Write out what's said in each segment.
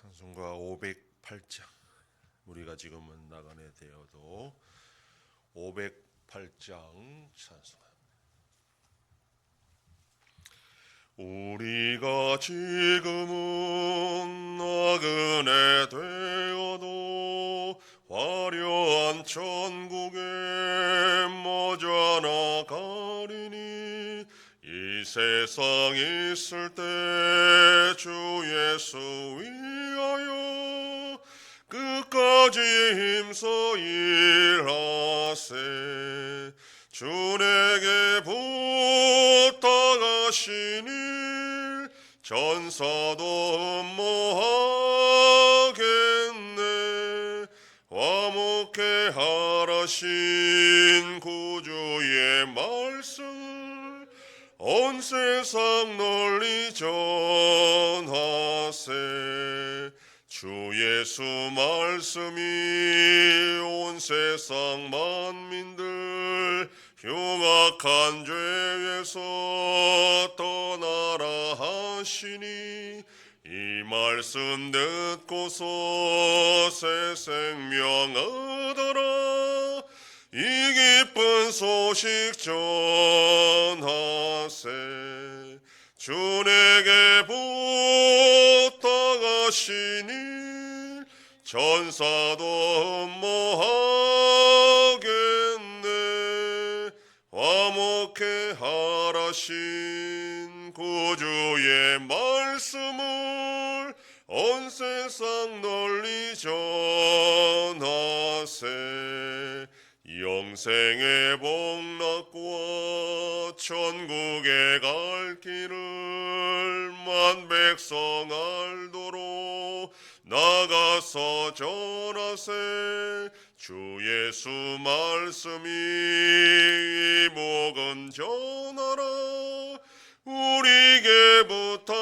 찬송가 508장 우리가 지금은 나간에 되어도 508장 찬송합니다. 우리가 지금은 나그네 되어도 화려한 천국에 머져 나가리니 이 세상 있을 때 주 예수 위하여 끝까지 힘써 일하세. 주 내게 부탁하신 일 전사도 뭐하겠네. 화목해 하라신 구주의 말씀을 온 세상 널리 전하세. 주 예수 말씀이 온 세상 만민들 흉악한 죄에서 떠나라 하시니 이 말씀 듣고서 새 생명 얻어라. 이 기쁜 소식 전하세. 주 내게 부탁하신 일 전사도 뭐하겠네. 화목해 하라신 구주의 말씀을 온 세상 널리 전하세. 영생의 복락과 천국에 갈 길을 만 백성 알도록 나가서 전하세. 주 예수 말씀이 복음 전하라. 우리에게 부탁하셨네.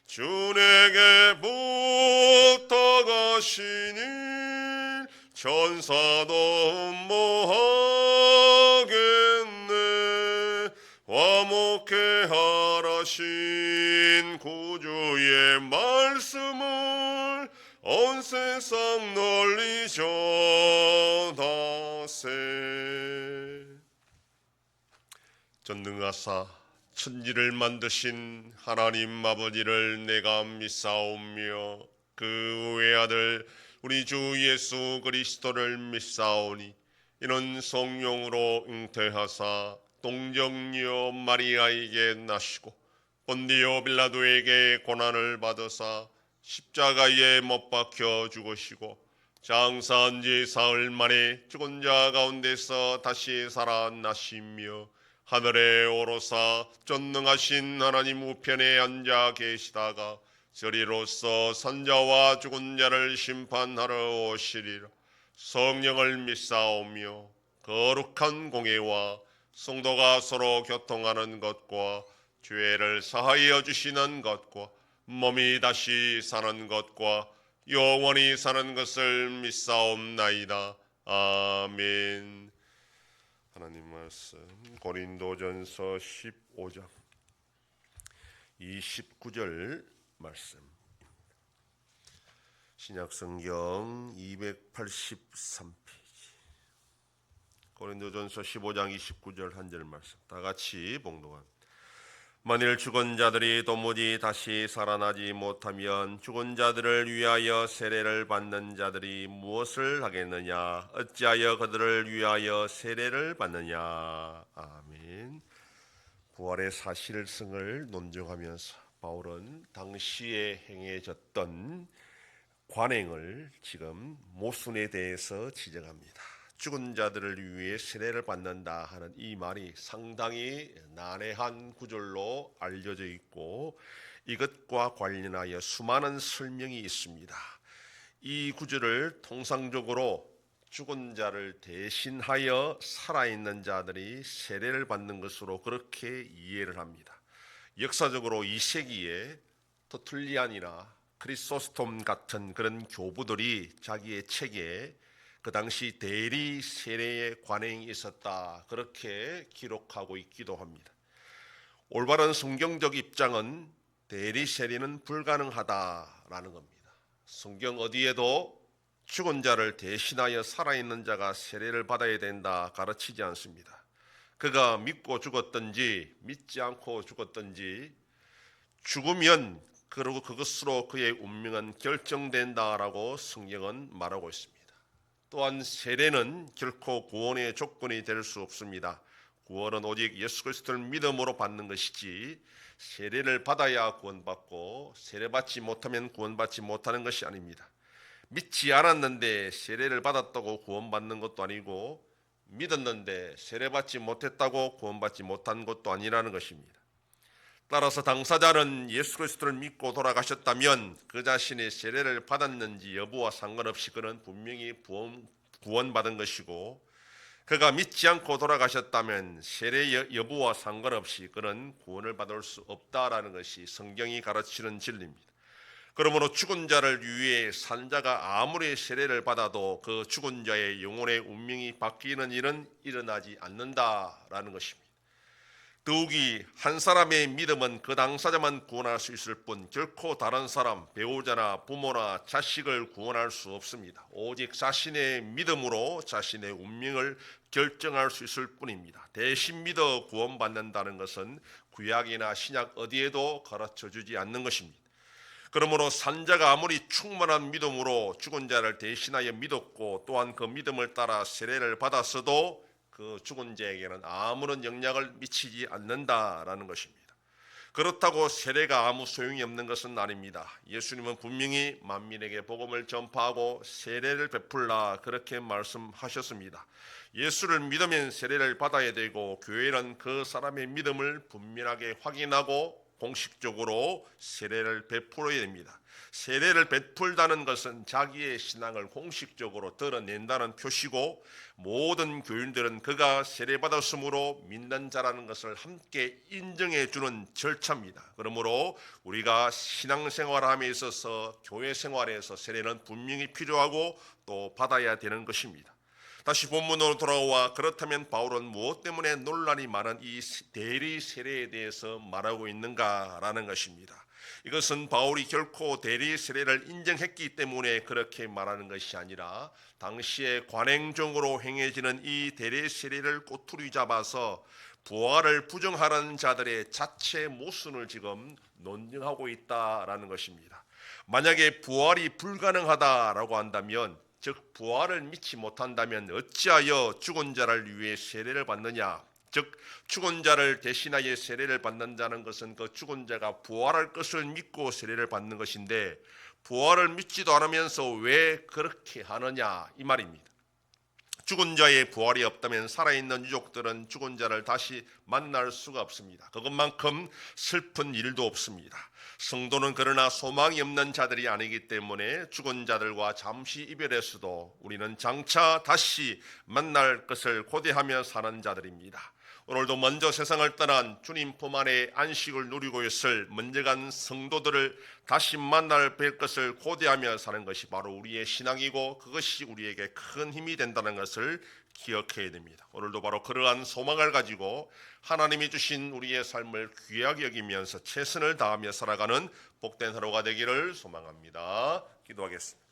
주 내게 부탁하신 일 전사도 뭐하겠네. 화목해 하라신 구주의 말씀을 온 세상 널리 전하세. 전능하사 천지를 만드신 하나님 아버지를 내가 믿사오며 그 외아들 우리 주 예수 그리스도를 믿사오니 이는 성령으로 잉태하사 동정녀 마리아에게 나시고 본디오 빌라도에게 고난을 받으사 십자가에 못 박혀 죽으시고 장사한 지 사흘 만에 죽은 자 가운데서 다시 살아나시며 하늘에 오르사 전능하신 하나님 우편에 앉아 계시다가 저리로서 산자와 죽은 자를 심판하러 오시리라. 성령을 믿사오며 거룩한 공예와 성도가 서로 교통하는 것과 죄를 사하여 주시는 것과 몸이 다시 사는 것과 영원히 사는 것을 믿사옵나이다. 아멘. 하나님 말씀 고린도전서 15장 29절 말씀. 신약성경 283페이지. 고린도전서 15장 29절 한 절 말씀 다 같이 봉독합니다. 만일 죽은 자들이 도무지 다시 살아나지 못하면 죽은 자들을 위하여 세례를 받는 자들이 무엇을 하겠느냐? 어찌하여 그들을 위하여 세례를 받느냐? 아멘. 부활의 사실성을 논증하면서 바울은 당시에 행해졌던 관행을 지금 모순에 대해서 지적합니다. 죽은 자들을 위해 세례를 받는다 하는 이 말이 상당히 난해한 구절로 알려져 있고 이것과 관련하여 수많은 설명이 있습니다. 이 구절을 통상적으로 죽은 자를 대신하여 살아있는 자들이 세례를 받는 것으로 그렇게 이해를 합니다. 역사적으로 2세기에 터툴리안이나 크리소스톰 같은 그런 교부들이 자기의 책에 그 당시 대리 세례의 관행이 있었다 그렇게 기록하고 있기도 합니다. 올바른 성경적 입장은 대리 세례는 불가능하다라는 겁니다. 성경 어디에도 죽은 자를 대신하여 살아있는 자가 세례를 받아야 된다 가르치지 않습니다. 그가 믿고 죽었든지 믿지 않고 죽었든지 죽으면 그리고 그것으로 그의 운명은 결정된다라고 성경은 말하고 있습니다. 또한 세례는 결코 구원의 조건이 될 수 없습니다. 구원은 오직 예수 그리스도를 믿음으로 받는 것이지 세례를 받아야 구원받고 세례받지 못하면 구원받지 못하는 것이 아닙니다. 믿지 않았는데 세례를 받았다고 구원받는 것도 아니고 믿었는데 세례받지 못했다고 구원받지 못한 것도 아니라는 것입니다. 따라서 당사자는 예수 그리스도를 믿고 돌아가셨다면 그 자신의 세례를 받았는지 여부와 상관없이 그는 분명히 구원받은 것이고, 그가 믿지 않고 돌아가셨다면 세례 여부와 상관없이 그는 구원을 받을 수 없다라는 것이 성경이 가르치는 진리입니다. 그러므로 죽은 자를 위해 산 자가 아무리 세례를 받아도 그 죽은 자의 영혼의 운명이 바뀌는 일은 일어나지 않는다라는 것입니다. 더욱이 한 사람의 믿음은 그 당사자만 구원할 수 있을 뿐 결코 다른 사람, 배우자나 부모나 자식을 구원할 수 없습니다. 오직 자신의 믿음으로 자신의 운명을 결정할 수 있을 뿐입니다. 대신 믿어 구원받는다는 것은 구약이나 신약 어디에도 가르쳐주지 않는 것입니다. 그러므로 산자가 아무리 충만한 믿음으로 죽은 자를 대신하여 믿었고 또한 그 믿음을 따라 세례를 받았어도 그 죽은 자에게는 아무런 영향을 미치지 않는다라는 것입니다. 그렇다고 세례가 아무 소용이 없는 것은 아닙니다. 예수님은 분명히 만민에게 복음을 전파하고 세례를 베풀라 그렇게 말씀하셨습니다. 예수를 믿으면 세례를 받아야 되고 교회는 그 사람의 믿음을 분명하게 확인하고 공식적으로 세례를 베풀어야 됩니다. 세례를 베풀다는 것은 자기의 신앙을 공식적으로 드러낸다는 표시고, 모든 교인들은 그가 세례받았으므로 믿는 자라는 것을 함께 인정해 주는 절차입니다. 그러므로 우리가 신앙생활함에 있어서 교회 생활에서 세례는 분명히 필요하고 또 받아야 되는 것입니다. 다시 본문으로 돌아와 그렇다면 바울은 무엇 때문에 논란이 많은 이 대리 세례에 대해서 말하고 있는가라는 것입니다. 이것은 바울이 결코 대리 세례를 인정했기 때문에 그렇게 말하는 것이 아니라 당시에 관행적으로 행해지는 이 대리 세례를 꼬투리 잡아서 부활을 부정하는 자들의 자체 모순을 지금 논증하고 있다라는 것입니다. 만약에 부활이 불가능하다라고 한다면, 즉 부활을 믿지 못한다면 어찌하여 죽은 자를 위해 세례를 받느냐? 즉 죽은 자를 대신하여 세례를 받는 자는 것은 그 죽은 자가 부활할 것을 믿고 세례를 받는 것인데 부활을 믿지도 않으면서 왜 그렇게 하느냐 이 말입니다. 죽은 자의 부활이 없다면 살아있는 유족들은 죽은 자를 다시 만날 수가 없습니다. 그것만큼 슬픈 일도 없습니다. 성도는 그러나 소망이 없는 자들이 아니기 때문에 죽은 자들과 잠시 이별했어도 우리는 장차 다시 만날 것을 고대하며 사는 자들입니다. 오늘도 먼저 세상을 떠난 주님 품 안에 안식을 누리고 있을 먼저 간 성도들을 다시 만날 뵐 것을 고대하며 사는 것이 바로 우리의 신앙이고 그것이 우리에게 큰 힘이 된다는 것을 기억해야 됩니다. 오늘도 바로 그러한 소망을 가지고 하나님이 주신 우리의 삶을 귀하게 여기면서 최선을 다하며 살아가는 복된 하루가 되기를 소망합니다. 기도하겠습니다.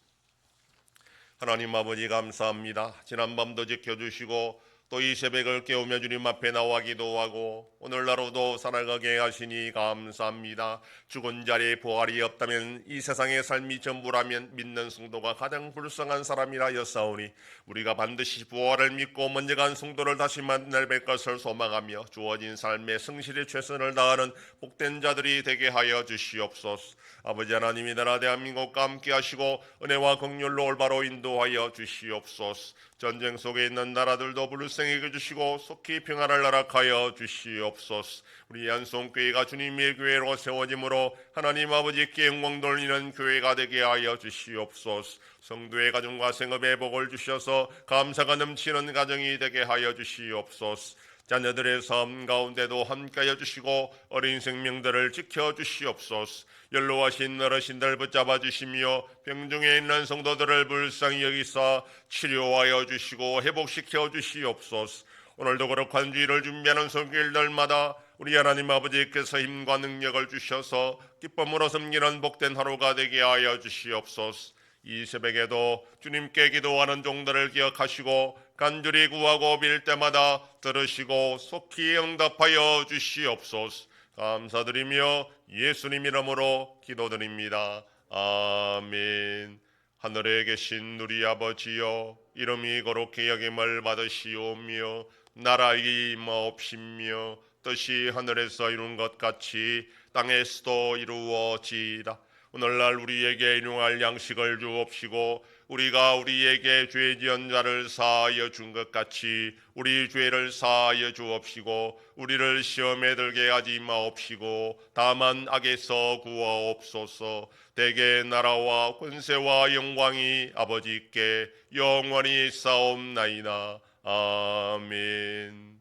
하나님 아버지 감사합니다. 지난밤도 지켜주시고 또 이 새벽을 깨우며 주님 앞에 나와 기도하고 오늘 하루도 살아가게 하시니 감사합니다. 죽은 자리에 부활이 없다면 이 세상의 삶이 전부라면 믿는 성도가 가장 불쌍한 사람이라 여사오니 우리가 반드시 부활을 믿고 먼저 간 성도를 다시 만날 뵐 것을 소망하며 주어진 삶에 성실히 최선을 다하는 복된 자들이 되게 하여 주시옵소서. 아버지 하나님이 나라 대한민국과 함께 하시고 은혜와 긍휼로 올바로 인도하여 주시옵소서. 전쟁 속에 있는 나라들도 불쌍히 주시고 속히 평안을 허락하여 주시옵소서. 우리 안송교회가 주님의 교회로 세워짐으로 하나님 아버지께 영광 돌리는 교회가 되게 하여 주시옵소서. 성도의 가정과 생업에 복을 주셔서 감사가 넘치는 가정이 되게 하여 주시옵소서. 자녀들의 삶 가운데도 함께하여 주시고 어린 생명들을 지켜주시옵소서. 연로하신 어르신들 붙잡아 주시며 병중에 있는 성도들을 불쌍히 여기사 치료하여 주시고 회복시켜 주시옵소서. 오늘도 거룩한 주일을 준비하는 손길들마다 우리 하나님 아버지께서 힘과 능력을 주셔서 기쁨으로 섬기는 복된 하루가 되게 하여 주시옵소서. 이 새벽에도 주님께 기도하는 종들을 기억하시고 간절히 구하고 빌 때마다 들으시고 속히 응답하여 주시옵소서. 감사드리며 예수님 이름으로 기도드립니다. 아멘. 하늘에 계신 우리 아버지여, 이름이 거룩히 여김을 받으시오며 나라의 임하옵시며 뜻이 하늘에서 이룬 것 같이 땅에서도 이루어지이다. 오늘날 우리에게 일용할 양식을 주옵시고 우리가 우리에게 죄 지은 자를 사하여 준 것 같이 우리 죄를 사하여 주옵시고 우리를 시험에 들게 하지 마옵시고 다만 악에서 구하옵소서. 대개 나라와 권세와 영광이 아버지께 영원히 싸움나이다. 아멘.